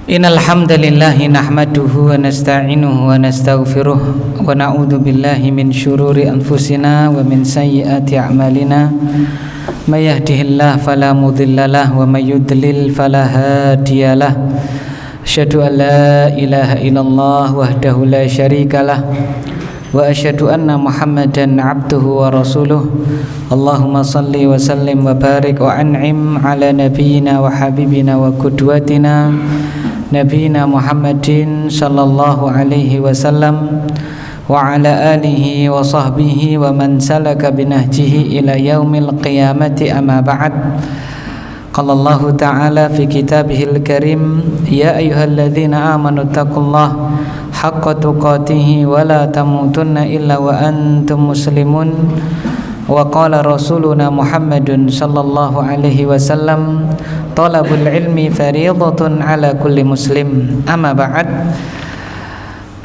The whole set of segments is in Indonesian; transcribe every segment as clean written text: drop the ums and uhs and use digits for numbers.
Innal hamdalillah nahmaduhu wa nasta'inuhu wa nastaghfiruh wa na'udzu billahi min syururi anfusina wa min sayyiati a'malina may yahdihillahu fala mudhillalah wa may yudlil fala hadiyalah. Asyhadu an la ilaha illallah wahdahu la syarikalah wa asyhadu anna Muhammadan abduhu wa rasuluh. Allahumma salli wa sallim wa barik wa an'im ala nabiyyina wa habibina wa qudwatina Nabiina Muhammadin sallallahu alaihi wasallam wa ala alihi wa sahbihi wa man salaka binahjihi ila yaumil qiyamati amma ba'd. Qala Allah ta'ala fi kitabihil karim, ya ayyuhalladzina amanu taqullaha haqqa tuqatih wa la tamutunna illa wa antum muslimun. Wa qala rasuluna Muhammadun sallallahu alaihi wasallam, talabul ilmi fariidatun ala kulli muslim, amma ba'd.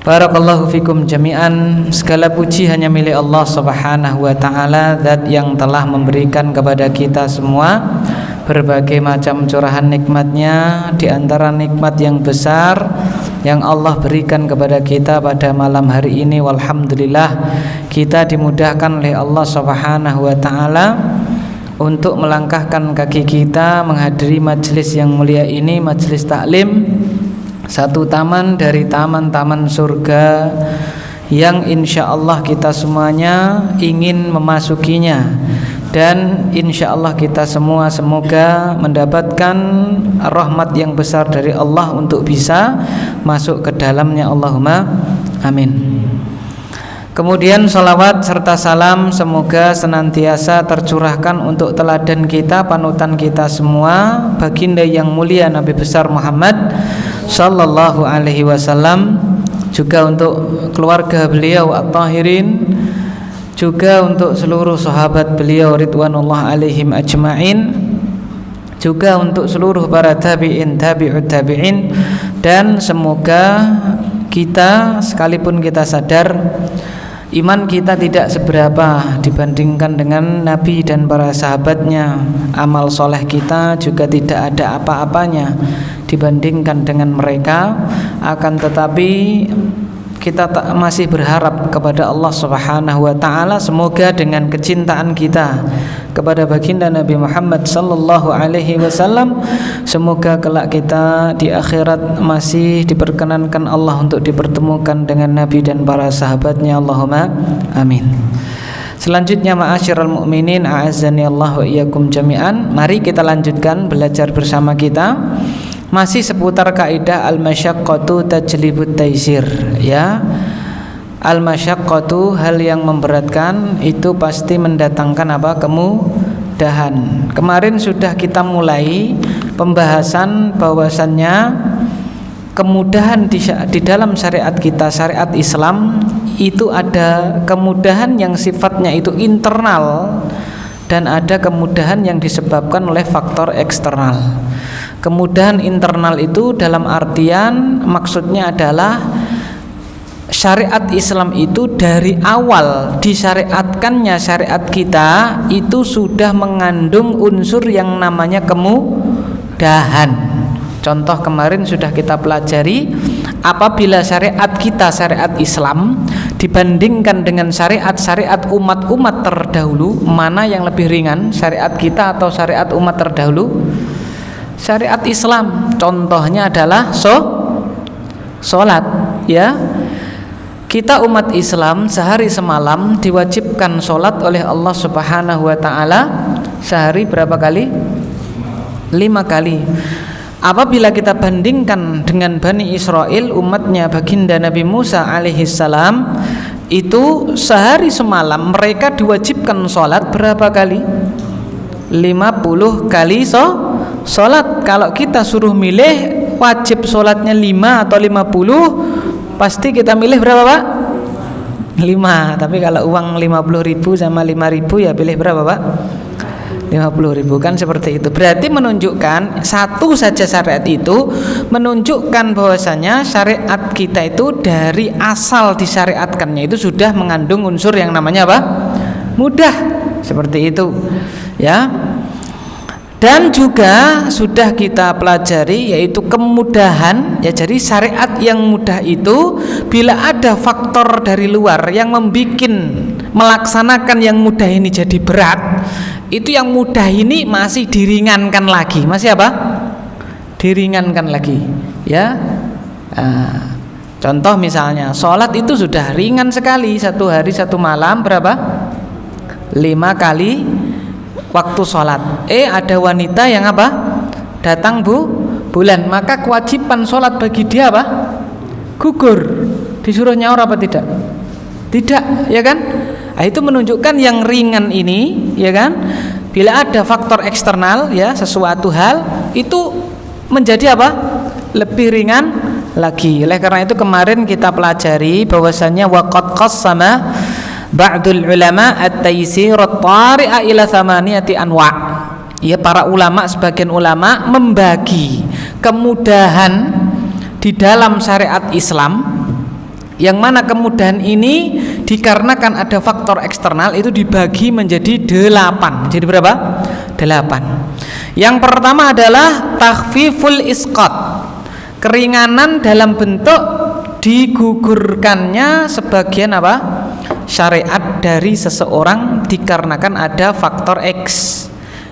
Barakallahu fikum jami'an. Segala puji hanya milik Allah subhanahu wa ta'ala, zat yang telah memberikan kepada kita semua berbagai macam curahan nikmatnya. Di antara nikmat yang besar yang Allah berikan kepada kita pada malam hari ini, walhamdulillah, kita dimudahkan oleh Allah subhanahu wa ta'ala untuk melangkahkan kaki kita menghadiri majelis yang mulia ini, majelis taklim, satu taman dari taman-taman surga yang insya Allah kita semuanya ingin memasukinya. Dan insya Allah kita semua semoga mendapatkan rahmat yang besar dari Allah untuk bisa masuk ke dalamnya, Allahumma amin. Kemudian salawat serta salam semoga senantiasa tercurahkan untuk teladan kita, panutan kita semua, baginda yang mulia Nabi besar Muhammad sallallahu alaihi wasallam, juga untuk keluarga beliau at-tahirin, juga untuk seluruh sahabat beliau ridwanullah alaihim ajma'in, juga untuk seluruh para tabi'in, tabi'ut tabi'in. Dan semoga kita, sekalipun kita sadar iman kita tidak seberapa dibandingkan dengan Nabi dan para sahabatnya, amal soleh kita juga tidak ada apa-apanya dibandingkan dengan mereka, akan tetapi kita masih berharap kepada Allah subhanahu wa ta'ala, semoga dengan kecintaan kita kepada baginda Nabi Muhammad sallallahu alaihi wasallam, semoga kelak kita di akhirat masih diperkenankan Allah untuk dipertemukan dengan Nabi dan para sahabatnya, Allahumma amin. Selanjutnya, ma'asyiral mu'minin, a'azzani Allah wa iyyakum jami'an. Mari kita lanjutkan belajar bersama kita, masih seputar kaidah al-masyaqqatu tajlibut taisir, ya. Al-masyaqqatu, hal yang memberatkan itu pasti mendatangkan apa? Kemudahan. Kemarin sudah kita mulai pembahasan bahwasannya kemudahan di dalam syariat kita, syariat Islam, itu ada kemudahan yang sifatnya itu internal dan ada kemudahan yang disebabkan oleh faktor eksternal. Kemudahan internal itu dalam artian maksudnya adalah syariat Islam itu dari awal disyariatkannya syariat kita itu sudah mengandung unsur yang namanya kemudahan. Contoh kemarin sudah kita pelajari, apabila syariat kita, syariat Islam, dibandingkan dengan syariat-syariat umat-umat terdahulu, mana yang lebih ringan, syariat kita atau syariat umat terdahulu? Syariat Islam. Contohnya adalah sholat, ya. Kita umat Islam sehari semalam diwajibkan sholat oleh Allah subhanahu wa ta'ala sehari berapa kali? 5 kali. Apabila kita bandingkan dengan Bani Israel, umatnya baginda Nabi Musa alaihissalam, itu sehari semalam mereka diwajibkan sholat berapa kali? 50 kali sholat. Kalau kita suruh milih wajib sholatnya 5 atau 50, pasti kita milih berapa, Pak? 5. Tapi kalau uang 50.000 sama 5.000, ya pilih berapa, Pak? 50.000, kan seperti itu. Berarti menunjukkan satu saja syariat itu menunjukkan bahwasanya syariat kita itu dari asal disyariatkannya itu sudah mengandung unsur yang namanya apa? Mudah. Seperti itu, ya. Dan juga sudah kita pelajari yaitu kemudahan ya, jadi syariat yang mudah itu bila ada faktor dari luar yang membuat melaksanakan yang mudah ini jadi berat, itu yang mudah ini masih diringankan lagi. Masih apa? Diringankan lagi ya. Contoh misalnya sholat itu sudah ringan sekali, 1 hari 1 malam berapa? 5 kali waktu sholat. Ada wanita yang apa? Datang bulan, maka kewajiban sholat bagi dia apa? Gugur. Disuruh nyaur apa tidak? Tidak, ya kan? Nah, itu menunjukkan yang ringan ini, ya kan? Bila ada faktor eksternal ya, sesuatu hal itu menjadi apa? Lebih ringan lagi. Oleh karena itu kemarin kita pelajari bahwasanya waqad qassama ba'dul ulama at-taysir at-tari'a ila thamaniyati anwa'. Ya, para ulama, sebagian ulama membagi kemudahan di dalam syariat Islam, yang mana kemudahan ini dikarenakan ada faktor eksternal, itu dibagi menjadi 8. Jadi berapa? 8. Yang pertama adalah takhfiful isqat, keringanan dalam bentuk digugurkannya sebagian apa? Syariat dari seseorang dikarenakan ada faktor X.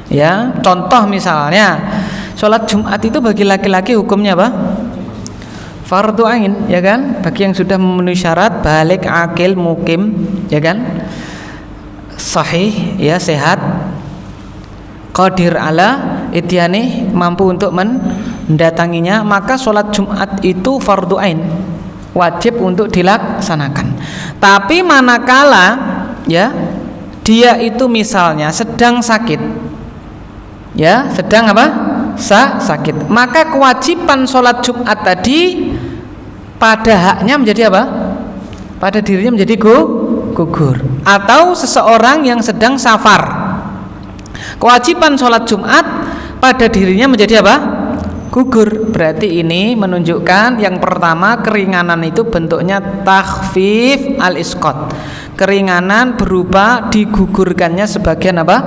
Ya, contoh misalnya sholat Jumat itu bagi laki-laki hukumnya apa? Fardu ain, ya kan? Bagi yang sudah memenuhi syarat balik, akil, mukim, ya kan? Sahih, ya, sehat, qadir ala ityani, mampu untuk mendatanginya, maka sholat Jumat itu fardu ain, wajib untuk dilaksanakan. Tapi manakala ya dia itu misalnya sedang sakit, ya, sedang apa? Sakit, maka kewajiban sholat Jumat tadi pada haknya menjadi apa? Pada dirinya menjadi gugur. Atau seseorang yang sedang safar, kewajiban sholat Jumat pada dirinya menjadi apa? Gugur. Berarti ini menunjukkan yang pertama, keringanan itu bentuknya takhfif al-isqat, keringanan berupa digugurkannya sebagian apa?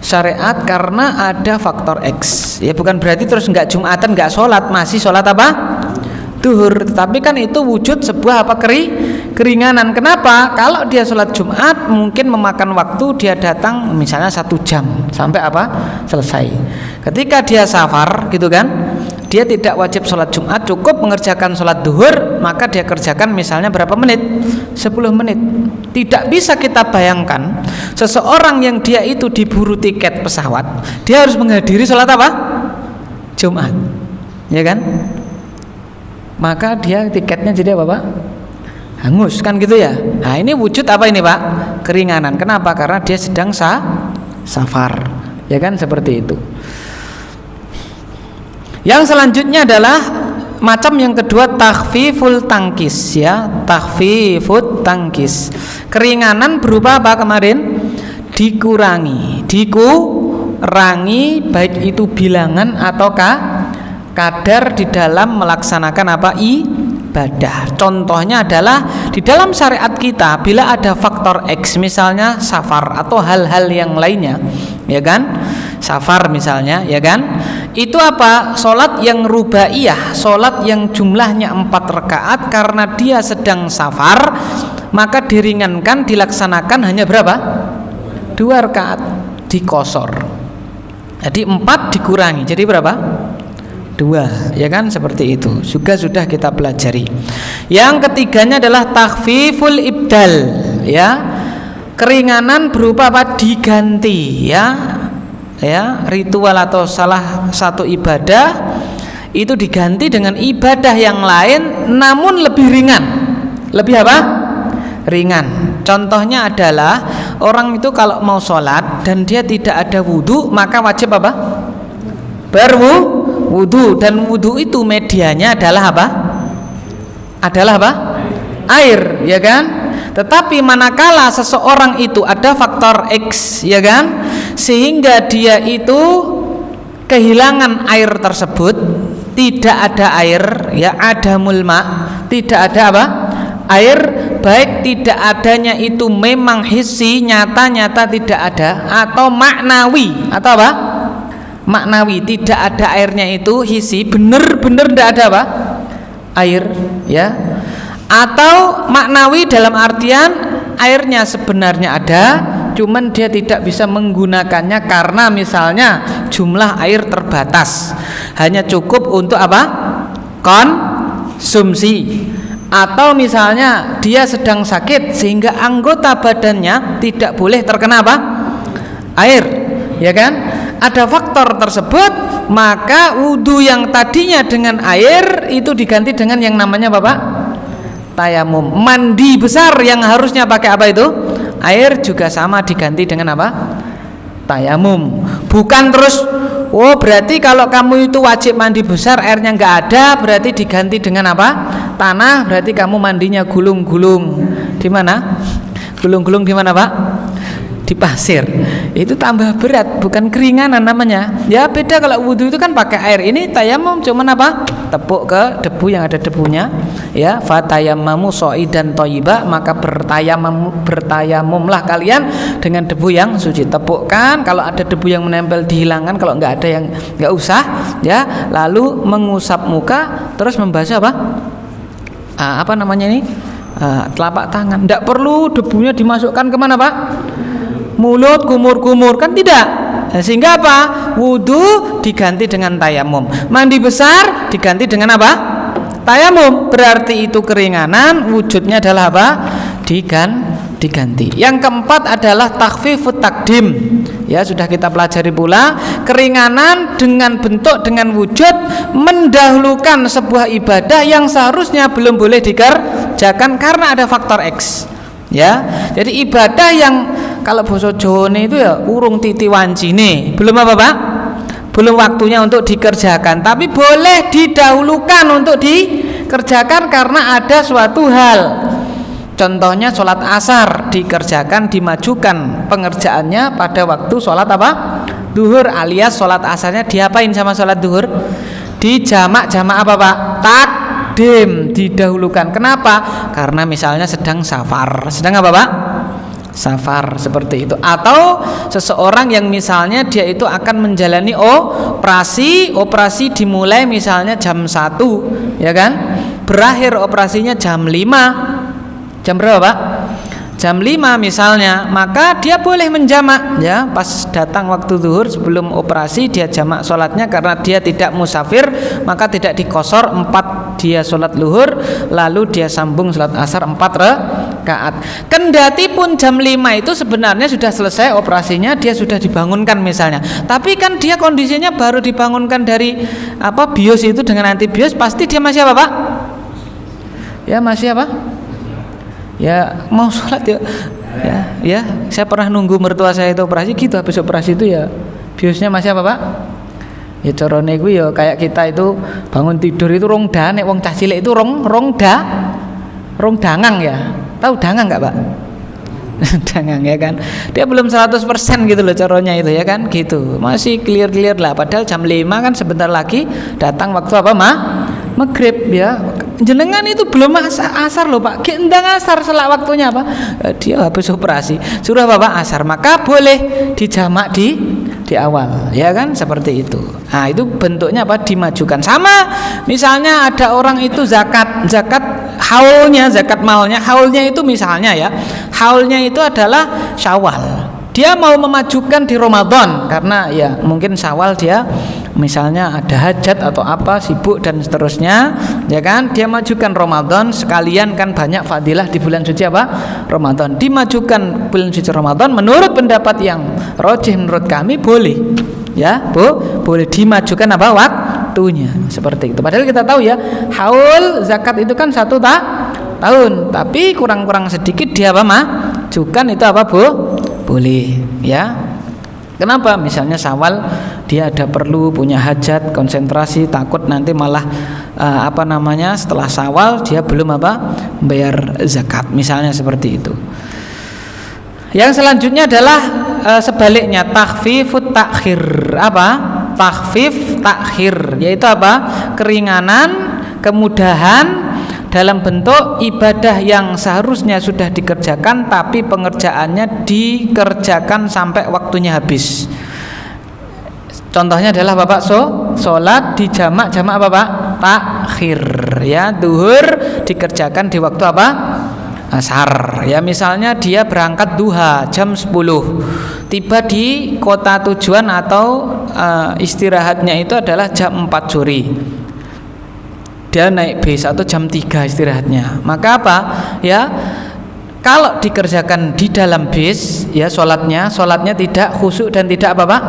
Syariat karena ada faktor X. Ya, bukan berarti terus nggak Jumatan, nggak sholat, masih sholat apa? Duhur. Tapi kan itu wujud sebuah apa? Keringanan. Kenapa? Kalau dia sholat Jumat mungkin memakan waktu, dia datang misalnya 1 jam sampai apa? Selesai. Ketika dia safar gitu kan, dia tidak wajib sholat Jumat, cukup mengerjakan sholat duhur, maka dia kerjakan misalnya berapa menit? 10 menit. Tidak bisa kita bayangkan seseorang yang dia itu diburu tiket pesawat, dia harus menghadiri sholat apa? Jumat, ya kan? Maka dia tiketnya jadi apa, Pak? Hangus, kan gitu ya. Nah, ini wujud apa ini, Pak? Keringanan. Kenapa? Karena dia sedang safar, ya kan, seperti itu. Yang selanjutnya adalah macam yang kedua, takhfiful tangkis, ya, takhfifut tangkis. Keringanan berupa apa kemarin? Dikurangi baik itu bilangan ataukah kadar di dalam melaksanakan apa? Ibadah. Contohnya adalah di dalam syariat kita bila ada faktor X, misalnya safar atau hal-hal yang lainnya, ya kan? Safar misalnya, ya kan? Itu apa? Sholat yang rubaiyah, sholat yang jumlahnya 4 rakaat, karena dia sedang safar maka diringankan, dilaksanakan hanya berapa? 2 rakaat, dikosor. Jadi 4 dikurangi, jadi berapa? 2, ya kan, seperti itu. Juga sudah kita pelajari. Yang ketiganya adalah takhfiful ibdal, ya, keringanan berupa apa? Diganti, ya, ritual atau salah satu ibadah itu diganti dengan ibadah yang lain namun lebih ringan. Lebih apa? Ringan. Contohnya adalah orang itu kalau mau sholat dan dia tidak ada wudhu, maka wajib apa? Berwudhu. Dan wudhu itu medianya adalah apa? Adalah apa? Air, ya kan? Tetapi manakala seseorang itu ada faktor X, ya kan, sehingga dia itu kehilangan air tersebut, tidak ada air, ya, ada mulma, tidak ada apa? Air, baik tidak adanya itu memang hissi, nyata-nyata tidak ada, atau maknawi, atau apa? maknawi, tidak ada airnya itu hisi, bener-bener tidak ada apa? Air, ya. Atau maknawi dalam artian airnya sebenarnya ada, cuman dia tidak bisa menggunakannya karena misalnya jumlah air terbatas, hanya cukup untuk apa? Konsumsi. Atau misalnya dia sedang sakit sehingga anggota badannya tidak boleh terkena apa? Air, ya kan? Ada faktor tersebut, maka wudu yang tadinya dengan air itu diganti dengan yang namanya Bapak tayamum. Mandi besar yang harusnya pakai apa itu? Air juga sama diganti dengan apa? Tayamum. Bukan terus, oh berarti kalau kamu itu wajib mandi besar airnya nggak ada, berarti diganti dengan apa? Tanah, berarti kamu mandinya gulung-gulung. Di mana? Gulung-gulung di mana, Pak? Di pasir. Itu tambah berat, bukan keringanan namanya. Ya beda kalau wudhu itu kan pakai air. Ini tayamum cuman apa? Tepuk ke debu yang ada debunya. Ya, fatayammamu sha'idan thayyiba, maka bertayamumlah kalian dengan debu yang suci. Tepukkan, kalau ada debu yang menempel dihilangkan, kalau nggak ada yang nggak usah, ya. Lalu mengusap muka, terus membasuh apa? Apa namanya ini? Telapak tangan. Tidak perlu debunya dimasukkan kemana, Pak? Mulut, kumur-kumur, kan tidak. Sehingga apa? Wudu diganti dengan tayamum. Mandi besar diganti dengan apa? Tayamum. Berarti itu keringanan, wujudnya adalah apa? Diganti. Yang keempat adalah takhfifut takdim. Ya, sudah kita pelajari pula, keringanan dengan bentuk, dengan wujud, mendahulukan sebuah ibadah yang seharusnya belum boleh dikerjakan karena ada faktor X. Ya, jadi ibadah yang kalau basa Jawa itu ya urung titi wancine, belum apa Pak? Belum waktunya untuk dikerjakan, tapi boleh didahulukan untuk dikerjakan karena ada suatu hal. Contohnya sholat asar dikerjakan, dimajukan pengerjaannya pada waktu sholat apa? Duhur, alias sholat asarnya diapain sama sholat duhur? Dijamak apa Pak? Takdim, didahulukan. Kenapa? Karena misalnya sedang safar. Sedang apa Pak? Safar, seperti itu. Atau seseorang yang misalnya dia itu akan menjalani operasi dimulai misalnya jam 1, ya kan? Berakhir operasinya jam 5. Jam berapa Pak? Jam 5 misalnya, maka dia boleh menjamak, ya. Pas datang waktu zuhur sebelum operasi dia jamak sholatnya karena dia tidak musafir, maka tidak dikosor 4 dia sholat zuhur, lalu dia sambung sholat asar 4 rakaat. Kendati pun jam 5 itu sebenarnya sudah selesai operasinya, dia sudah dibangunkan misalnya, tapi kan dia kondisinya baru dibangunkan dari bios itu dengan antibios, pasti dia masih apa Pak? Ya masih apa? Ya mau sholat ya saya pernah nunggu mertua saya itu operasi gitu, habis operasi itu ya biosnya masih apa Pak? Ya corone gue ya kayak kita itu bangun tidur itu rong nek wong cah cilik itu rong dangang ya. Tahu dangang nggak Pak? Dangang ya kan, dia belum 100% gitu loh caranya itu ya kan, gitu masih clear lah, padahal jam 5 kan sebentar lagi datang waktu apa maghrib ya. Jenengan itu belum asar loh Pak, gendang asar selak waktunya apa? Dia habis operasi suruh Bapak asar, maka boleh dijamak di awal, ya kan, seperti itu. Nah itu bentuknya apa? Dimajukan. Sama misalnya ada orang itu zakat haulnya, zakat malnya, haulnya itu misalnya ya, haulnya itu adalah Syawal. Dia mau memajukan di Ramadan karena ya mungkin Syawal dia misalnya ada hajat atau apa, sibuk dan seterusnya, ya kan, dia majukan Ramadan sekalian, kan banyak fadilah di bulan suci apa? Ramadan. Dimajukan bulan suci Ramadan menurut pendapat yang rajih menurut kami boleh. Ya, boleh dimajukan apa? Waktunya. Seperti itu. Padahal kita tahu ya, haul zakat itu kan 1 tahun, tapi kurang-kurang sedikit dia apa? Majukan itu apa, Bu? Boleh, ya. Kenapa? Misalnya Syawal dia ada perlu punya hajat, konsentrasi, takut nanti malah setelah Syawal dia belum bayar zakat, misalnya seperti itu. Yang selanjutnya adalah sebaliknya, takhfifut takhir. Takhfif takhir, yaitu keringanan, kemudahan dalam bentuk ibadah yang seharusnya sudah dikerjakan tapi pengerjaannya dikerjakan sampai waktunya habis. Contohnya adalah Bapak sholat di jamak apa Pak? Takhir, ya. Duhur dikerjakan di waktu apa? Asar. Ya, misalnya dia berangkat duha jam 10, tiba di kota tujuan atau istirahatnya itu adalah jam 4 sore. Dia naik bis atau jam 3 istirahatnya. Maka apa? Ya, kalau dikerjakan di dalam bis, ya sholatnya tidak khusyuk dan tidak apa Pak?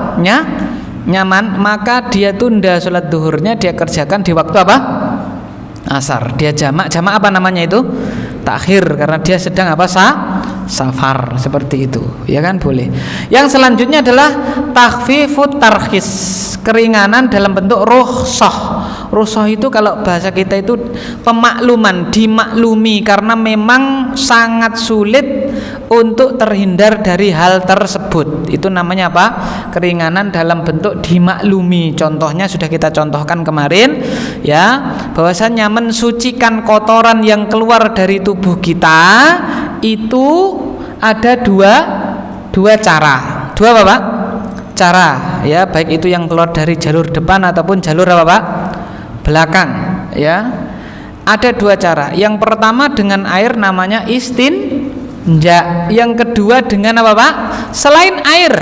Nyaman, maka dia tunda sholat duhurnya, dia kerjakan di waktu apa? Asar. Dia jamak apa namanya itu? Takhir, karena dia sedang apa? Safar, seperti itu, ya kan, boleh. Yang selanjutnya adalah takhfifut tarkhis, keringanan dalam bentuk rukhsah. Rukhsah itu kalau bahasa kita itu pemakluman, dimaklumi, karena memang sangat sulit untuk terhindar dari hal tersebut. Itu namanya apa? Keringanan dalam bentuk dimaklumi. Contohnya sudah kita contohkan kemarin, ya, bahwasanya mensucikan kotoran yang keluar dari tubuh kita itu ada dua cara. Dua apa Pak? Cara, ya, baik itu yang keluar dari jalur depan ataupun jalur apa Pak? Belakang, ya. Ada dua cara. Yang pertama dengan air, namanya istinja. Yang kedua dengan apa Pak? Selain air,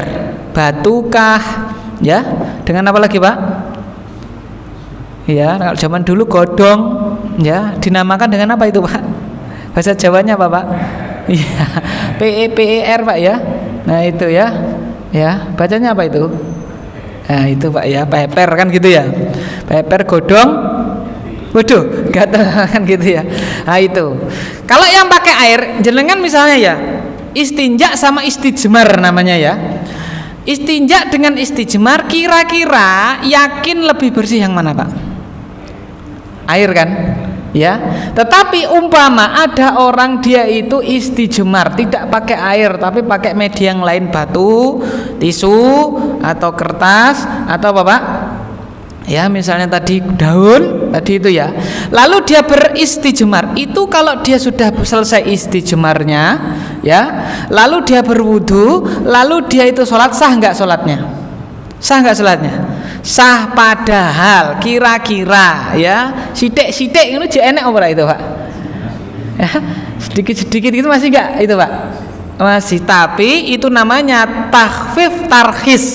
batukah, ya. Dengan apa lagi Pak? Ya, kalau zaman dulu godong, ya, dinamakan dengan apa itu Pak? Bahasa Jawanya apa Pak? Iya, PER Pak, ya. Nah itu, ya, ya, bacanya apa itu? Nah itu Pak, ya, peper kan gitu ya. Peper, godong, waduh, gatel kan gitu ya. Nah itu. Kalau yang pakai air, jenengan misalnya ya, istinja sama istijmar namanya ya. Istinja dengan istijmar, kira-kira yakin lebih bersih yang mana Pak? Air kan? Ya, tetapi umpama ada orang dia itu istijmar, tidak pakai air tapi pakai media yang lain, batu, tisu atau kertas atau apa Pak? Ya, misalnya tadi daun tadi itu ya. Lalu dia beristijmar. Itu kalau dia sudah selesai istijmarnya, ya, lalu dia berwudu, lalu dia itu sholat, sah nggak sholatnya? Sah nggak sholatnya? Sah, padahal kira-kira ya sidik-sidik itu je enak apa itu Pak? Ya, sedikit-sedikit itu masih enggak itu Pak? Masih, tapi itu namanya takhfif tarkhis,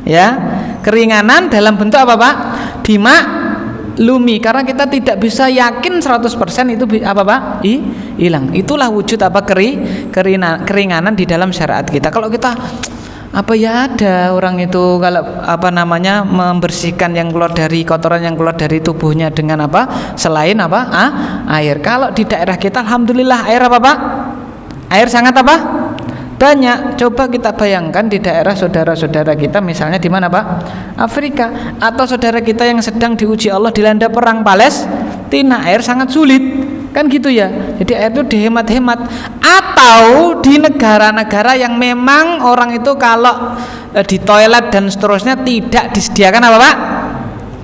ya, keringanan dalam bentuk apa Pak? Dimaklumi, karena kita tidak bisa yakin 100% itu apa Pak? Hilang. Itulah wujud apa? Keringanan di dalam syariat kita. Kalau kita apa ya, ada orang itu kalau apa namanya membersihkan yang keluar dari kotoran yang keluar dari tubuhnya dengan apa? Selain apa? Air. Kalau di daerah kita alhamdulillah air apa Pak? Air sangat apa? Banyak. Coba kita bayangkan di daerah saudara-saudara kita misalnya di mana Pak? Afrika, atau saudara kita yang sedang diuji Allah dilanda perang Palestina, air sangat sulit. Kan gitu ya. Jadi air itu dihemat-hemat. Atau di negara-negara yang memang orang itu kalau di toilet dan seterusnya tidak disediakan apa Pak?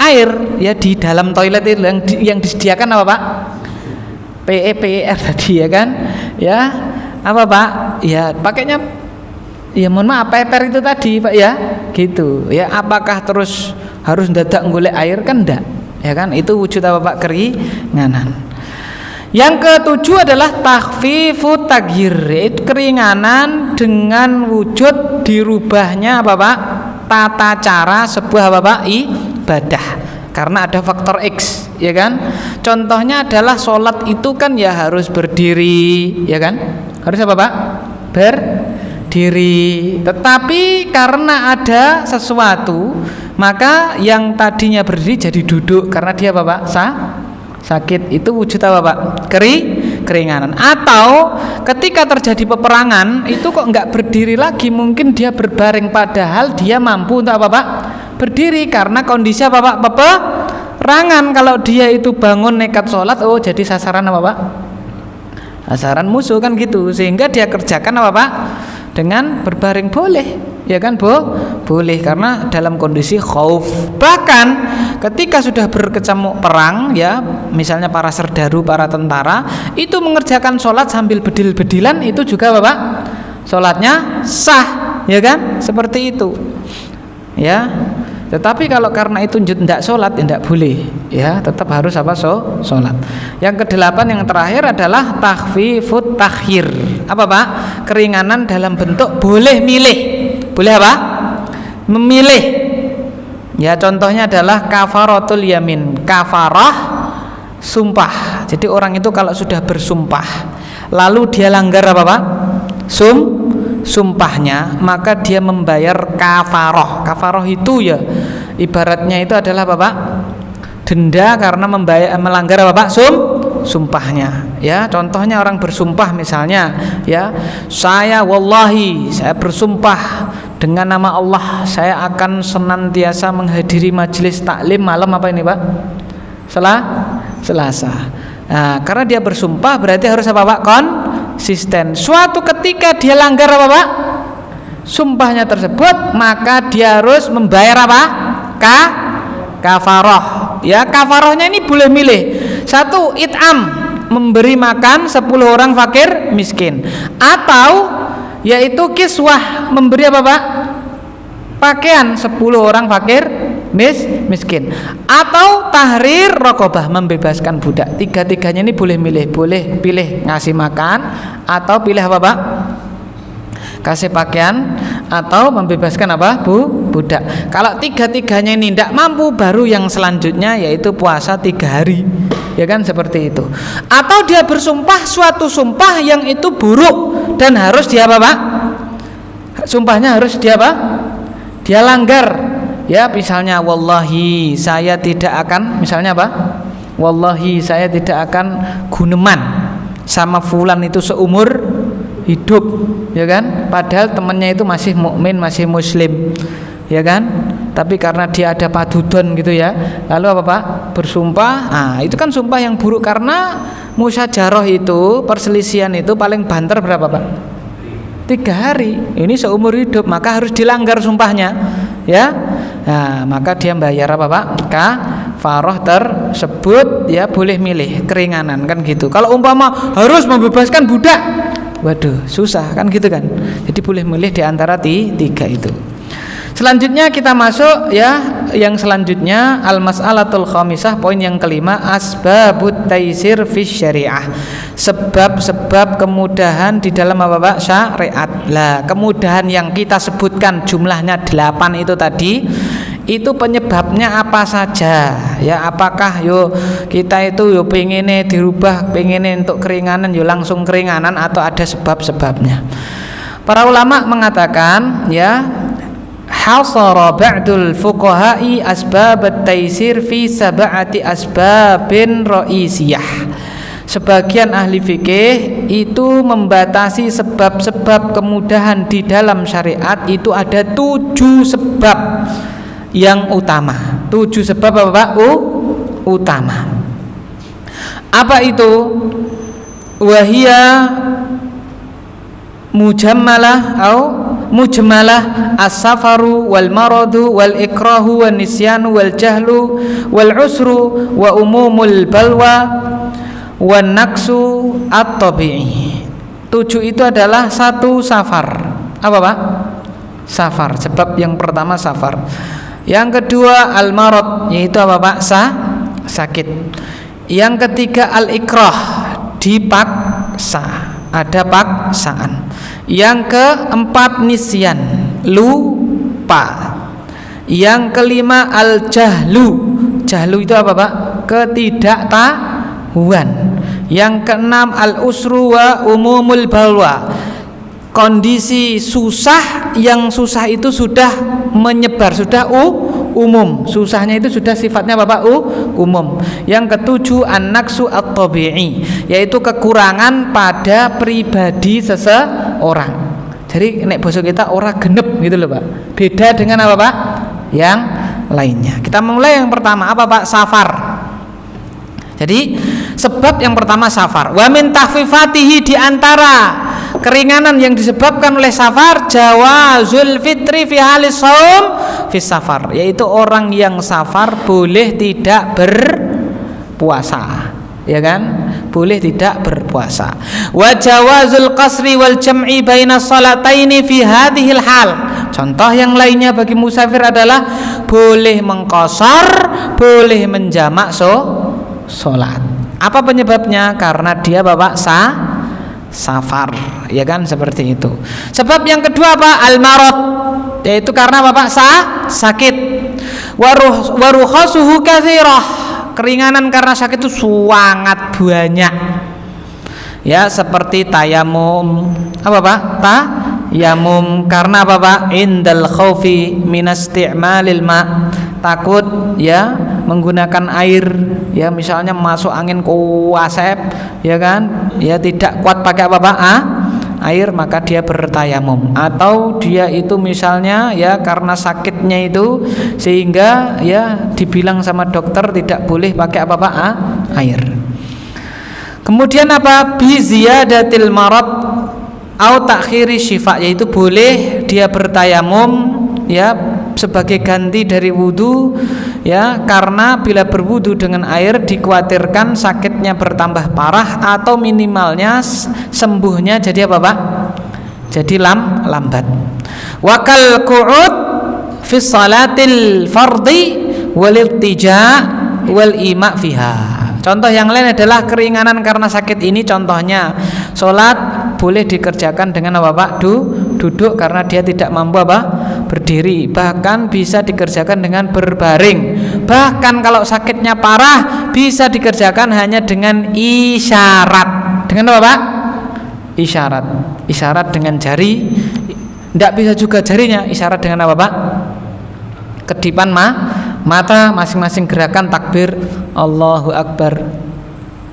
Air. Ya, di dalam toilet itu yang disediakan apa Pak? PER tadi, ya kan? Ya, apa Pak? Ya, pakainya ya mohon maaf PER itu tadi Pak, ya. Gitu. Ya, apakah terus harus dadak golek air? Kan enggak. Ya kan? Itu wujud apa Pak? Keringanan. Yang ketujuh adalah takhfifut taghir, itu keringanan dengan wujud dirubahnya apa Pak? Tata cara sebuah apa Pak? Ibadah. Karena ada faktor X, ya kan? Contohnya adalah sholat itu kan ya harus berdiri, ya kan? Harus apa Pak? Berdiri. Tetapi karena ada sesuatu, maka yang tadinya berdiri jadi duduk karena dia apa Pak? Sakit. Itu wujud apa Pak? Keringanan. Atau ketika terjadi peperangan itu kok nggak berdiri lagi, mungkin dia berbaring, padahal dia mampu untuk apa Pak? Berdiri, karena kondisi apa Pak? Peperangan. Kalau dia itu bangun nekat sholat, oh jadi sasaran apa Pak? Sasaran musuh kan gitu. Sehingga dia kerjakan apa Pak? Dengan berbaring, boleh, ya kan boleh, karena dalam kondisi khauf. Bahkan ketika sudah berkecamuk perang, ya, misalnya para serdaru, para tentara itu mengerjakan sholat sambil bedil-bedilan, itu juga Bapak sholatnya sah, ya kan, seperti itu, ya. Tetapi kalau karena itu tidak sholat, tidak boleh, ya tetap harus apa? Sholat. Yang kedelapan, yang terakhir adalah takhfifut takhir. Apa Pak? Keringanan dalam bentuk boleh milih. Boleh apa? Memilih. Ya contohnya adalah kafaratul yamin. Kafarah sumpah. Jadi orang itu kalau sudah bersumpah lalu dia langgar apa Pak? Sumpahnya, maka dia membayar kafaroh. Kafaroh itu ya ibaratnya itu adalah apa Pak? Denda karena melanggar apa Pak? Sumpahnya. Ya, contohnya orang bersumpah misalnya, ya, saya wallahi, saya bersumpah dengan nama Allah, saya akan senantiasa menghadiri majelis taklim malam apa ini Pak? Selasa. Nah, karena dia bersumpah berarti harus apa Pak? Konsisten. Suatu ketika dia langgar apa Pak? Sumpahnya tersebut, maka dia harus membayar apa? Kafaroh. Ya, kafarohnya ini boleh milih. Satu, it'am, memberi makan 10 orang fakir miskin, atau yaitu kiswah, memberi apa Pak? Pakaian 10 orang fakir miskin, atau tahrir raqabah, membebaskan budak. Tiga-tiganya ini boleh milih. Boleh pilih ngasih makan, atau pilih apa Pak? Kasih pakaian, atau membebaskan apa? Budak. Kalau tiga-tiganya ini tidak mampu, baru yang selanjutnya yaitu puasa 3 hari. Ya kan, seperti itu. Atau dia bersumpah suatu sumpah yang itu buruk dan harus dia apa Pak? Sumpahnya harus dia apa? Dia langgar. Ya, misalnya wallahi saya tidak akan, misalnya apa? Wallahi saya tidak akan guneman sama fulan itu seumur hidup, ya kan? Padahal temannya itu masih mukmin, masih muslim, ya kan? Tapi karena dia ada padudon gitu ya. Lalu apa Pak? Bersumpah. Ah, itu kan sumpah yang buruk, karena musyajarah itu, perselisihan itu paling banter berapa Pak? 3 hari. Ini seumur hidup, maka harus dilanggar sumpahnya, ya. Nah, maka dia bayar apa Pak? Kafaroh tersebut, ya boleh milih keringanan kan gitu. Kalau umpama harus membebaskan budak, waduh susah kan gitu kan. Jadi boleh milih di antara 3 itu. Selanjutnya kita masuk ya, yang selanjutnya al-mas'alatul khamisah, poin yang kelima, asbabut taisir fi syariah. Sebab-sebab kemudahan di dalam apa Pak? Syariat. Lah, kemudahan yang kita sebutkan jumlahnya 8 itu tadi, itu penyebabnya apa saja? Ya, apakah kita itu pengennya dirubah, pengennya untuk keringanan langsung keringanan, atau ada sebab-sebabnya? Para ulama mengatakan, ya, hasara ba'dul fuqaha'i asbab at-taisir fi sab'ati asbabin ra'isiyah. Sebagian ahli fikih itu membatasi sebab-sebab kemudahan di dalam syariat itu ada 7 sebab yang utama. 7 sebab apa Pak? Utama. Apa itu? Wahia mujammalah atau mujmalah as-safaru wal maradu wal ikrahu wan nisyanu wal jahlu wal usru wa umumul balwa wan naqsu at-tabi'i. 7 itu adalah 1 safar. Apa Pak? Safar. Sebab yang pertama safar. Yang kedua al-marad, yaitu apa Pak? Sakit. Yang ketiga al-ikrah, dipaksa, ada paksaan. Yang keempat nisyan, lupa. Yang kelima al-jahlu. Jahlu itu apa Pak? Ketidaktahuan. Yang keenam al-usru wa umumul balwa. Kondisi susah, yang susah itu sudah menyebar, sudah umum. Susahnya itu sudah sifatnya apa Pak? Umum. Yang ketujuh an-naqsu at-tabi'i, yaitu kekurangan pada pribadi seseorang. Jadi nek basa kita ora genep gitu loh Pak. Beda dengan apa Pak? Yang lainnya. Kita mulai yang pertama, apa Pak? Safar. Jadi sebab yang pertama safar. Wa min tahfifatihi, di antara keringanan yang disebabkan oleh safar, jawazul fitri fi halis shaum fi safar, yaitu orang yang safar boleh tidak berpuasa, ya kan? Boleh tidak berpuasa. Wa jawazul qasri wal jam'i baina salataini fi hadhil hal. Contoh yang lainnya bagi musafir adalah boleh mengqashar, boleh menjamak sholat. Apa penyebabnya? Karena dia Bapak safar, ya kan, seperti itu. Sebab yang kedua apa? Al-marad, yaitu karena Bapak sakit. Warukhasuhu katsirah, keringanan karena sakit itu sangat banyak. Ya, seperti tayamum. Apa Pak? Tayamum karena apa Pak? Indal khaufi minasti'malil ma, takut ya menggunakan air, ya misalnya masuk angin kuasep, ya kan, ya tidak kuat pakai apa Pak? Air, maka dia bertayamum. Atau dia itu misalnya ya karena sakitnya itu sehingga ya dibilang sama dokter tidak boleh pakai apa Pak? Air. Kemudian apa? Bi ziyadatil marad au ta'khiri syifa, yaitu boleh dia bertayamum ya sebagai ganti dari wudu, ya karena bila berwudu dengan air dikhawatirkan sakitnya bertambah parah atau minimalnya sembuhnya jadi apa Pak? Jadi lambat. Wakal qu'ud fi salatil fardhi wal iltija' wal ima fiha. Contoh yang lain adalah keringanan karena sakit ini, contohnya sholat boleh dikerjakan dengan apa Pak? Duduk karena dia tidak mampu apa? Berdiri. Bahkan bisa dikerjakan dengan berbaring. Bahkan kalau sakitnya parah bisa dikerjakan hanya dengan isyarat. Dengan apa Pak? Isyarat. Isyarat dengan jari. Tidak bisa juga jarinya. Isyarat dengan apa Pak? Kedipan mata, masing-masing gerakan takbir Allahu Akbar,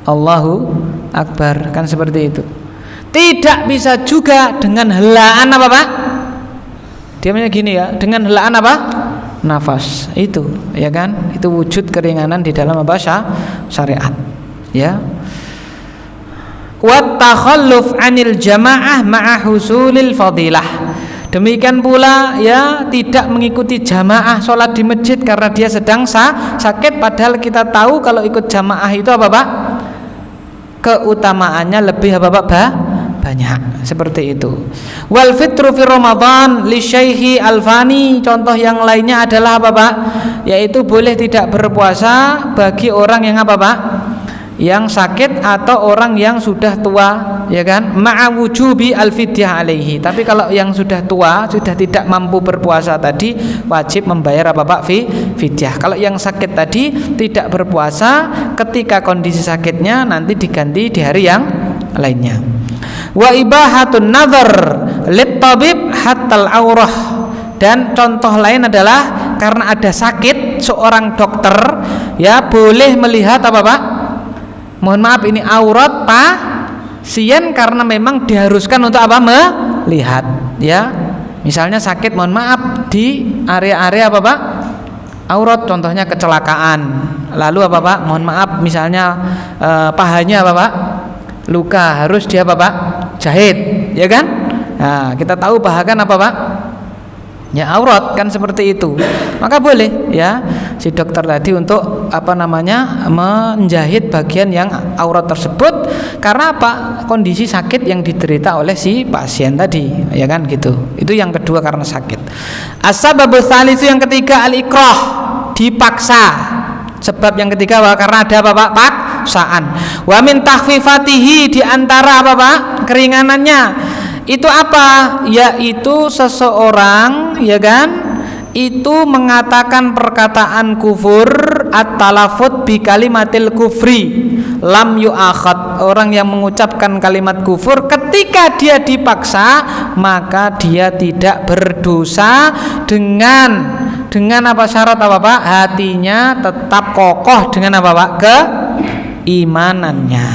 Allahu Akbar, kan seperti itu. Tidak bisa juga dengan helaan apa Pak? Diamnya gini ya, dengan helaan apa? Nafas. Itu ya kan, itu wujud keringanan di dalam apa? Syariat ya. Wa takhalluf 'anil jamaah ma'a husulil fadilah. Demikian pula ya tidak mengikuti jamaah sholat di masjid karena dia sedang sakit, padahal kita tahu kalau ikut jamaah itu apa Pak? Keutamaannya lebih apa Pak? Banyak, seperti itu. Wal fitru fi Ramadan li syaihi alfani, contoh yang lainnya adalah apa Pak? Yaitu boleh tidak berpuasa bagi orang yang apa Pak? Yang sakit atau orang yang sudah tua, ya kan, ma'a wujubi al-fidyah alaihi. Tapi kalau yang sudah tua, sudah tidak mampu berpuasa tadi, wajib membayar apa Pak? Fidyah. Kalau yang sakit tadi tidak berpuasa, ketika kondisi sakitnya nanti diganti di hari yang lainnya. Wa ibahatun nazar lit tabib hatal aurah. Dan contoh lain adalah karena ada sakit, seorang dokter ya boleh melihat apa Pak? Mohon maaf, ini aurat pasien karena memang diharuskan untuk apa? Melihat ya. Misalnya sakit, mohon maaf, di area-area apa Pak? Aurat, contohnya kecelakaan. Lalu apa Pak? Mohon maaf, misalnya pahanya apa Pak? Luka, harus dia apa Pak? Jahit, ya kan? Nah, kita tahu paha kan apa Pak? Ya aurat, kan seperti itu. Maka boleh ya si dokter tadi untuk apa namanya menjahit bagian yang aurat tersebut karena apa? Kondisi sakit yang diderita oleh si pasien tadi, ya kan gitu. Itu yang kedua karena sakit. As-sababu tsalitsu, yang ketiga al-ikrah, dipaksa. Sebab yang ketiga karena ada apa Pak? Paksaan. Wa min takhfifatihi, di antara apa Pak? Keringanannya itu apa? Yaitu seseorang ya kan itu mengatakan perkataan kufur, at-talafut bi kalimatil kufri lam yu'akhad. Orang yang mengucapkan kalimat kufur ketika dia dipaksa, maka dia tidak berdosa dengan apa syarat apa Pak? Hatinya tetap kokoh dengan apa Pak? Keimanannya,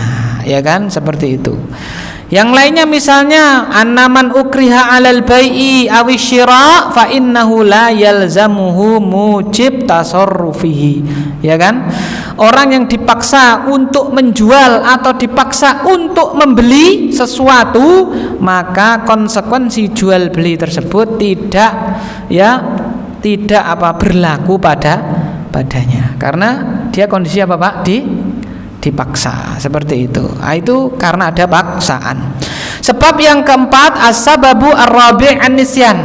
ya kan, seperti itu. Yang lainnya misalnya annaman ukriha 'alal bai'i aw syira' fa innahu la yalzamuhu mujib tasarrufihi, ya kan? Orang yang dipaksa untuk menjual atau dipaksa untuk membeli sesuatu, maka konsekuensi jual beli tersebut tidak berlaku padanya karena dia kondisi apa Pak? Dipaksa, seperti itu. Nah, itu karena ada paksaan. Sebab yang keempat as-sababu ar-rabi' an-nisyan.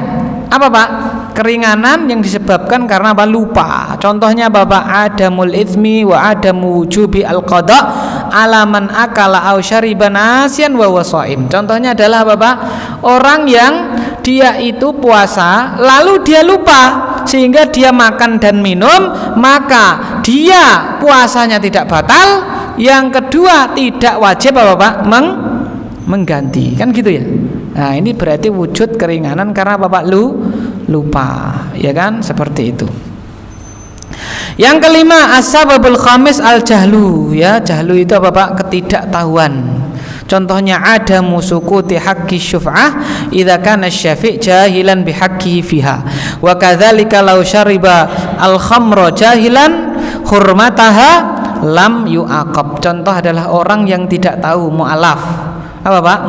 Apa Pak? keringanan yang disebabkan karena apa? Lupa. Contohnya Bapak, adamul itsmi wa adamu wujubi al-qada ala man akala aw syariba nasiyan wa huwa shaim. Contohnya adalah Bapak, orang yang dia itu puasa lalu dia lupa sehingga dia makan dan minum, maka dia puasanya tidak batal. Yang kedua, tidak wajib Bapak mengganti. Kan gitu ya. Nah, ini berarti wujud keringanan karena Bapak lupa, ya kan? Seperti itu. Yang kelima, as-sababul khamis al-jahlu, ya. Jahlu itu apa Pak? Ketidaktahuan. Contohnya ada musukuti haqqi syuf'ah idza kana syafi' jahilan bihaqqihi fiha. Wa kadzalika law syariba al-khamra jahilan hurmataha lam yu'aqab. Contoh adalah orang yang tidak tahu, mu'alaf. Apa Pak?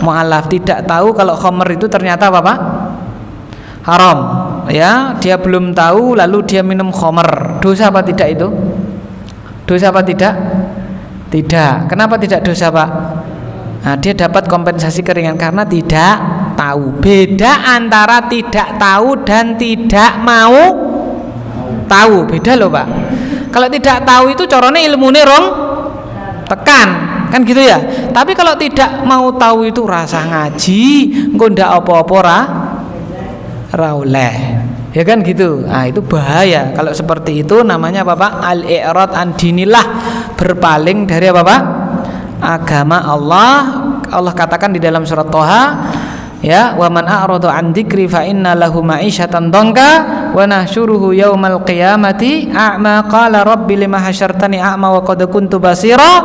Mu'alaf, tidak tahu kalau khamr itu ternyata apa Pak? Haram. Ya, dia belum tahu lalu dia minum khamr. Dosa apa tidak itu? Dosa apa tidak? Tidak. Kenapa tidak dosa Pak? Nah, dia dapat kompensasi keringan karena tidak tahu. Beda antara tidak tahu dan tidak mau tahu. Beda loh Pak. Kalau tidak tahu itu corone ilmune rong tekan, kan gitu ya. Tapi kalau tidak mau tahu itu rasa ngaji, engko ndak apa-apa ra oleh. Ya kan gitu. Nah, itu bahaya. Kalau seperti itu namanya apa Pak? Al-i'rad an dinillah, berpaling dari apa Pak? Agama Allah. Allah katakan di dalam surat Thaha, ya, wa man a'rada an dzikri fa inna lahu ma'isyatan dhanka wa nahsyuruhu yaumal qiyamati a'ma qala rabbi lima hasyartani a'ma wa qad kuntu basira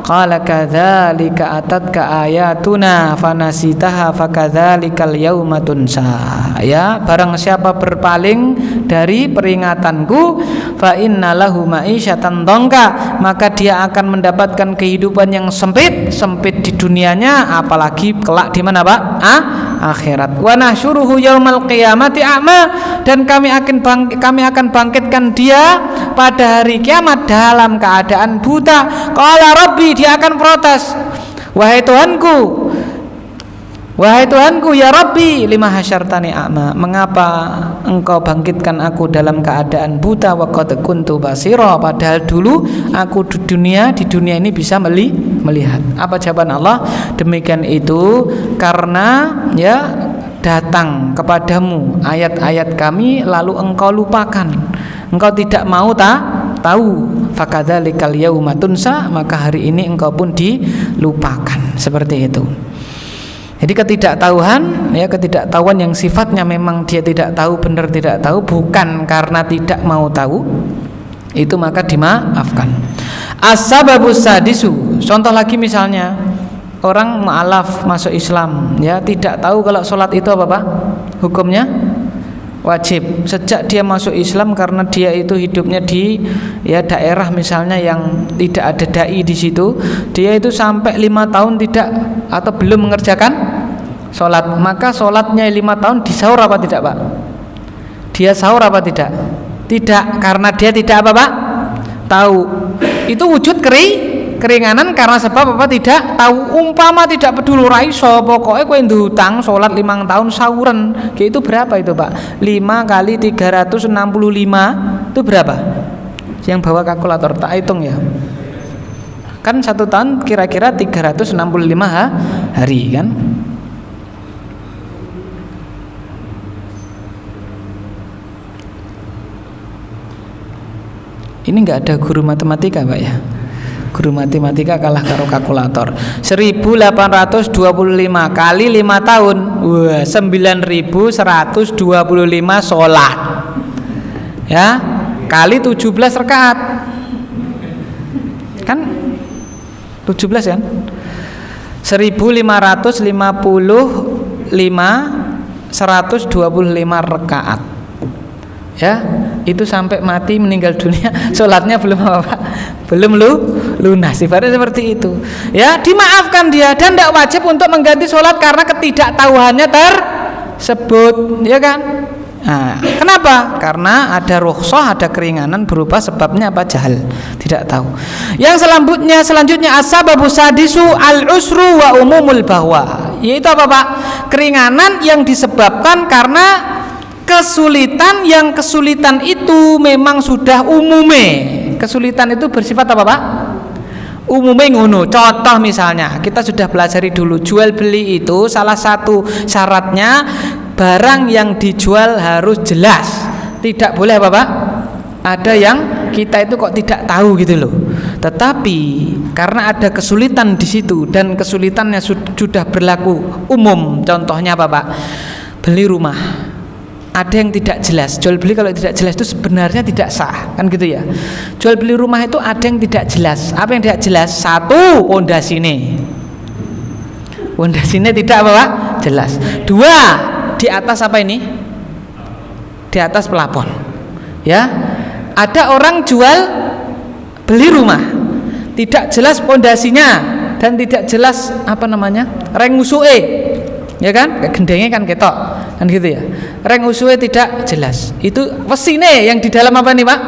qala kadzalika atatka ayatuna fanasitaha fakadzalikal yauma tunsa. Ya, barang siapa berpaling dari peringatanku fa inna lahu ma'isyatan dhanka, maka dia akan mendapatkan kehidupan yang sempit di dunianya, apalagi kelak di mana Pak? Akhirat. Wa nahsyuruhu yaumal qiyamati a'ma, dan kami akan bangkitkan dia pada hari kiamat dalam keadaan buta. Qala rabbi, dia akan protes, wahai Tuhanku ya Rabbi, lima hasyartani a'ma, mengapa engkau bangkitkan aku dalam keadaan buta, wa qad kuntu basira, padahal dulu aku di dunia ini bisa melihat. Apa jawaban Allah? Demikian itu karena ya datang kepadamu ayat-ayat kami lalu engkau lupakan, engkau tidak mau tahu. Fakadzalikal yauma tunsa, maka hari ini engkau pun dilupakan. Seperti itu. Jadi ketidaktahuan, ya, ketidaktahuan yang sifatnya memang dia tidak tahu, benar tidak tahu, bukan karena tidak mau tahu, itu maka dimaafkan. As-sababus sadisu, contoh lagi misalnya orang mu'alaf masuk Islam, ya, tidak tahu kalau sholat itu apa Pak? Hukumnya wajib. Sejak dia masuk Islam karena dia itu hidupnya di ya daerah misalnya yang tidak ada dai di situ, dia itu sampai 5 tahun tidak atau belum mengerjakan sholat, maka sholatnya 5 tahun disahur apa tidak Pak? Dia sahur apa tidak? Tidak, karena dia tidak apa Pak? Tahu. Itu wujud keringanan karena sebab apa? Tidak tahu. Umpama tidak peduli raiso, pokoknya kowe ndutang sholat 5 tahun sahuran, itu berapa itu Pak? 5 kali 365 itu berapa? Yang bawa kalkulator tak hitung ya. Kan 1 tahun kira-kira 365 hari kan? Ini enggak ada guru matematika Pak ya. Guru matematika kalah karo kalkulator. 1825 kali 5 tahun. Wah, 9125 sholat. Ya, kali 17 rakaat. Kan 17 kan? 1555 125 rakaat. Ya, itu sampai mati meninggal dunia sholatnya belum apa, belum lunas. Ibaratnya seperti itu. Ya, dimaafkan dia dan tidak wajib untuk mengganti sholat karena ketidaktahuannya tersebut, ya kan? Nah, kenapa? Karena ada rukhsah, ada keringanan berupa sebabnya apa? Jahal, tidak tahu. Yang selanjutnya as-sababu sadisu al-usru wa umumul bahwa, yaitu apa Pak? Keringanan yang disebabkan karena kesulitan yang kesulitan itu memang sudah umume. Kesulitan itu bersifat apa Pak? Umumnya ngono. Contoh misalnya kita sudah pelajari dulu, jual beli itu salah satu syaratnya barang yang dijual harus jelas. Tidak boleh apa Pak? Ada yang kita itu kok tidak tahu gitu loh. Tetapi karena ada kesulitan di situ dan kesulitannya sudah berlaku umum. Contohnya apa Pak? Beli rumah. Ada yang tidak jelas. Jual beli kalau tidak jelas itu sebenarnya tidak sah, kan gitu ya. Jual beli rumah itu ada yang tidak jelas. Apa yang tidak jelas? Satu, pondasine. Pondasine tidak apa Pak? Jelas. Dua, di atas apa ini? Di atas pelapon. Ya. Ada orang jual beli rumah, tidak jelas pondasinya dan tidak jelas apa namanya? Reng usue. Ya kan? Gendengnya kan ketok. Kan gitu ya. Reng usue tidak jelas. Itu wesine yang di dalam apa nih Pak?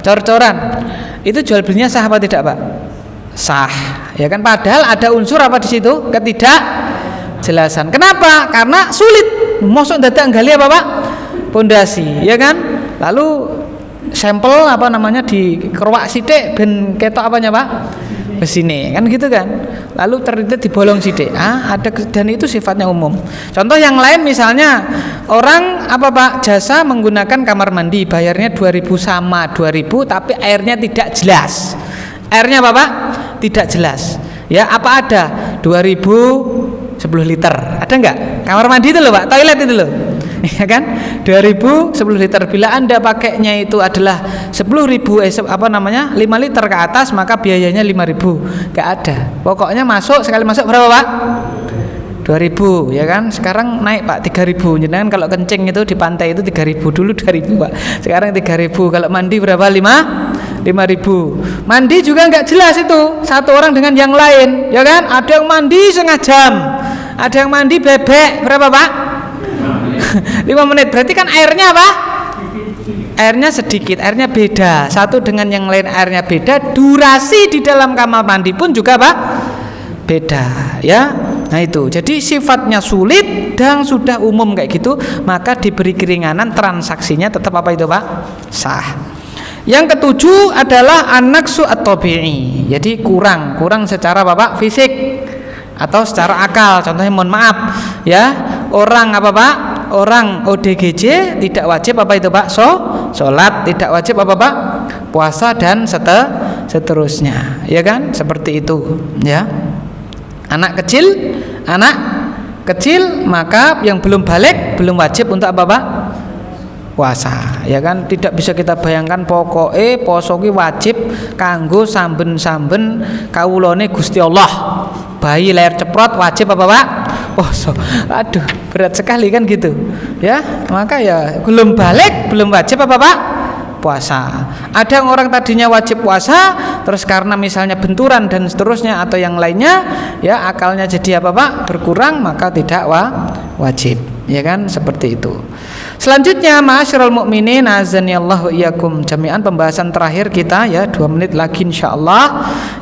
Cor-coran. Itu jual belinya sah apa tidak Pak? Sah. Ya kan, padahal ada unsur apa di situ? Ketidakjelasan. Kenapa? Karena sulit. Mosok dadak nggali apa Pak? Pondasi, ya kan? Lalu sampel apa namanya dikerwak sithik ben ketok apanya Pak? Besine, kan gitu kan. Lalu ternyata dibolong sidik. Ada, dan itu sifatnya umum. Contoh yang lain misalnya orang apa Pak, jasa menggunakan kamar mandi, bayarnya 2.000 sama 2.000 tapi airnya tidak jelas. Airnya apa Pak? Tidak jelas. Ya, apa ada? 2.000 10 liter. Ada enggak? Kamar mandi itu loh Pak, toilet itu loh. Ya kan? 2.000 10 liter. Bila Anda pakainya itu adalah 10.000 5 liter ke atas, maka biayanya 5.000. Enggak ada. Pokoknya masuk, sekali masuk berapa Pak? 2.000, ya kan? Sekarang naik Pak 3.000. Jadi kalau kencing itu di pantai itu 3.000, dulu 2.000 Pak. Sekarang 3.000. Kalau mandi berapa? 5.000. Mandi juga enggak jelas itu satu orang dengan yang lain, ya kan? Ada yang mandi setengah jam, ada yang mandi bebek berapa Pak? 5 menit. Berarti kan airnya apa? Airnya sedikit, airnya beda. Satu dengan yang lain airnya beda. Durasi di dalam kamar mandi pun juga Pak beda, ya. Nah itu. Jadi sifatnya sulit dan sudah umum kayak gitu, maka diberi keringanan, transaksinya tetap apa itu Pak? Sah. Yang ketujuh adalah an-naqsu at-tabi'i. Jadi kurang secara Bapak fisik atau secara akal. Contohnya mohon maaf ya, orang apa Pak? Orang ODGJ tidak wajib apa itu Pak? Sholat, tidak wajib apa Pak? Puasa dan seterusnya. Ya kan? Seperti itu, ya. Anak kecil maka yang belum balik belum wajib untuk apa Pak? Puasa, ya kan? Tidak bisa kita bayangkan pokoknya poso ki wajib kanggo samben-samben kawulane Gusti Allah. Bayi lahir ceprot wajib apa Pak? Poso. Aduh, berat sekali kan gitu. Ya, maka ya belum balik belum wajib apa Pak? Puasa. Ada orang tadinya wajib puasa, terus karena misalnya benturan dan seterusnya atau yang lainnya, ya akalnya jadi apa Pak? Berkurang, maka tidak wajib. Ya kan, seperti itu. Selanjutnya ma'asyiral mukminin azanillahu iyyakum jami'an, pembahasan terakhir kita ya, 2 menit lagi insyaallah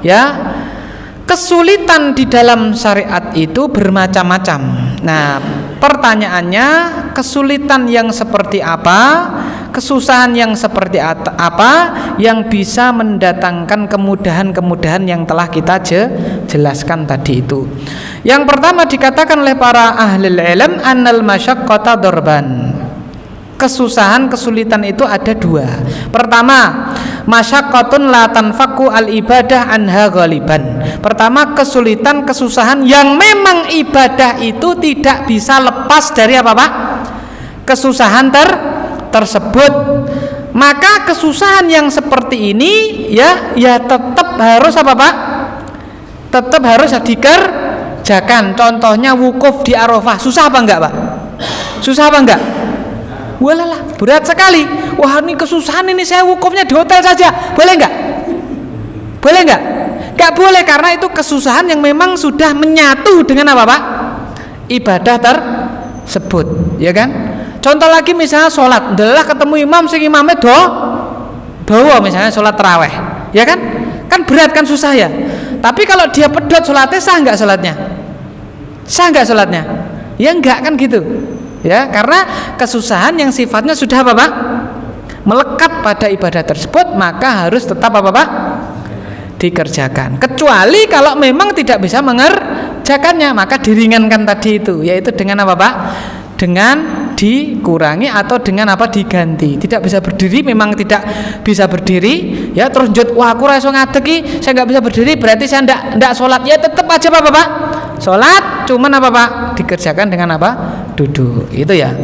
ya. Kesulitan di dalam syariat itu bermacam-macam. Nah, pertanyaannya kesulitan yang seperti apa? Kesusahan yang seperti apa yang bisa mendatangkan kemudahan-kemudahan yang telah kita jelaskan tadi itu. Yang pertama dikatakan oleh para ahli ilm annal masyaqqata darban. Kesusahan, kesulitan itu ada 2. Pertama, masyaqqatun la tanfaku al ibadah anha ghaliban. Pertama, kesulitan, kesusahan yang memang ibadah itu tidak bisa lepas dari apa Pak? Kesusahan tersebut. Maka kesusahan yang seperti ini ya tetap harus apa Pak? Tetap harus dikerjakan. Contohnya wukuf di Arafah, susah apa enggak Pak? Susah apa enggak? Walalah, berat sekali. Wah, ini kesusahan ini, saya wukufnya di hotel saja. Boleh enggak? Boleh enggak? Enggak boleh, karena itu kesusahan yang memang sudah menyatu dengan apa Pak? Ibadah tersebut, ya kan? Contoh lagi misalnya sholat, adalah ketemu imam, sing imamnya bawa misalnya sholat taraweh, ya kan? Kan berat, kan susah ya. Tapi kalau dia pedot sholatnya, sah enggak sholatnya? Sah enggak sholatnya? Ya enggak kan gitu. Ya, karena kesusahan yang sifatnya sudah apa Pak? Melekat pada ibadah tersebut, maka harus tetap apa Pak? Dikerjakan. Kecuali kalau memang tidak bisa mengerjakannya, maka diringankan tadi itu, yaitu dengan apa Pak? Dengan dikurangi atau dengan apa? Diganti. Tidak bisa berdiri, memang tidak bisa berdiri, ya terus wah aku rasa ngadeg, saya nggak bisa berdiri, berarti saya ndak sholat. Ya tetap aja apa Pak? Sholat, cuman apa Pak? Dikerjakan dengan apa? Duduk. Itu ya.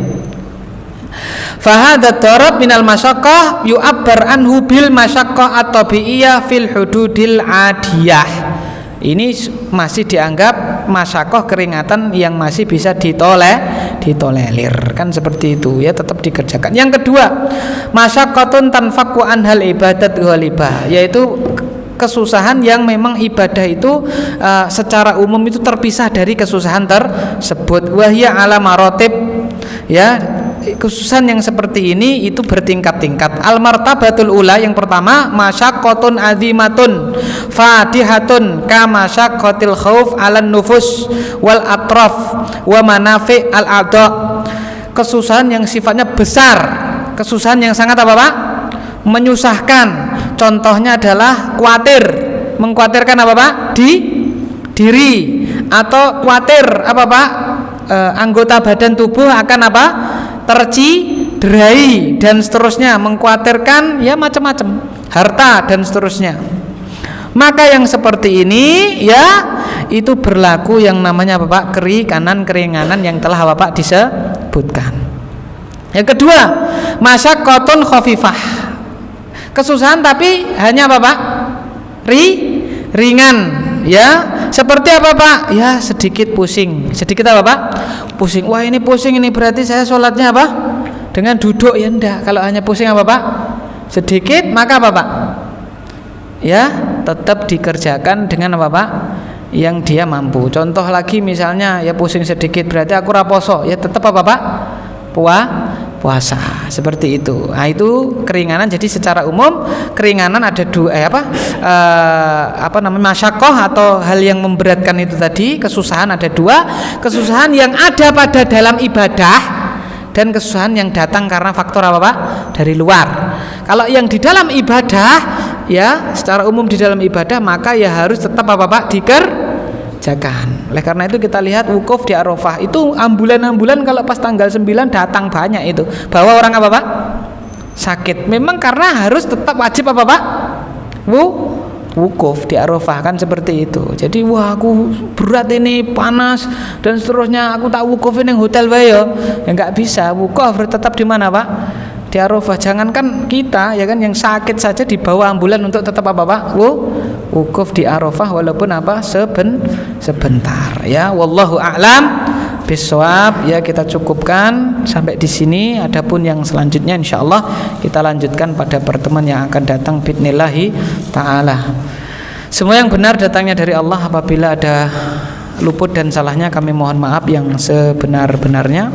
Fahadha darab minal masyaqqah yu'abbar anhu bil masyaqqah at-tabi'iyyah fil hududil adiyah. Ini masih dianggap masyaqqah, keringatan yang masih bisa ditolerir, kan seperti itu ya, tetap dikerjakan. Yang kedua, masyaqqatun tanfaku anhal ibadat ghalibah, yaitu kesusahan yang memang ibadah itu secara umum itu terpisah dari kesusahan tersebut. Wahya ala marotib, ya, kesusahan yang seperti ini itu bertingkat-tingkat. Al martabatul ula, yang pertama, masyaqqatun azimatun fatihatun ka masyaqqatil khauf 'alan nufus wal atraf wa manafi' al a'dha. Kesusahan yang sifatnya besar, kesusahan yang sangat apa Pak? Menyusahkan. Contohnya adalah khawatir, mengkhawatirkan apa Pak? Diri, atau khawatir apa Pak? Anggota badan tubuh akan apa? Terciderai dan seterusnya, mengkhawatirkan ya macam-macam, harta dan seterusnya. Maka yang seperti ini ya itu berlaku yang namanya apa Pak? Keringanan yang telah apa Pak disebutkan. Yang kedua, masyaqqatun khafifah, kesusahan tapi hanya apa Pak? Ringan, ya. Seperti apa Pak? Ya sedikit pusing. Sedikit apa Pak? Pusing. Wah ini pusing, ini berarti saya sholatnya apa? Dengan duduk, ya enggak. Kalau hanya pusing apa Pak? Sedikit, maka apa Pak? Ya tetap dikerjakan dengan apa Pak? Yang dia mampu. Contoh lagi misalnya ya pusing sedikit berarti aku raposo, ya tetap apa Pak? Puasa, seperti itu. Nah itu keringanan. Jadi secara umum keringanan ada dua, masyaqqah atau hal yang memberatkan itu tadi, kesusahan ada dua, kesusahan yang ada pada dalam ibadah dan kesusahan yang datang karena faktor apa Pak? Dari luar. Kalau yang di dalam ibadah, ya secara umum di dalam ibadah, maka ya harus tetap apa Pak? Dikerjakan. Oleh karena itu kita lihat wukuf di Arafah itu ambulan-ambulan, kalau pas tanggal 9 datang banyak itu. Bawa orang apa Pak? Sakit. Memang karena harus tetap wajib apa Pak? Wukuf di Arafah, kan seperti itu. Jadi wah aku berat ini, panas dan seterusnya, aku tak wukuf ini hotel bae ya enggak bisa. Wukuf tetap di mana Pak? Di Arafah. Jangankan kita ya kan, yang sakit saja dibawa ambulan untuk tetap apa Pak? Wukuf di Arafah walaupun apa? Sebentar ya. Wallahu a'lam bishawab. Ya kita cukupkan sampai di sini. Adapun yang selanjutnya insyaallah kita lanjutkan pada pertemuan yang akan datang biidznillah taala. Semua yang benar datangnya dari Allah. Apabila ada luput dan salahnya kami mohon maaf yang sebenar-benarnya.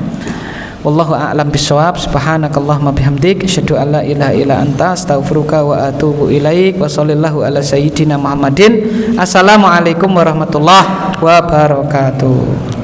Wallahu a'lam bishawab. Subhanakallahumma bihamdik asyhadu an la ilaha illa anta astaghfiruka wa atubu ilaik. Wa shallallahu ala sayyidina Muhammadin. Assalamualaikum warahmatullahi wabarakatuh.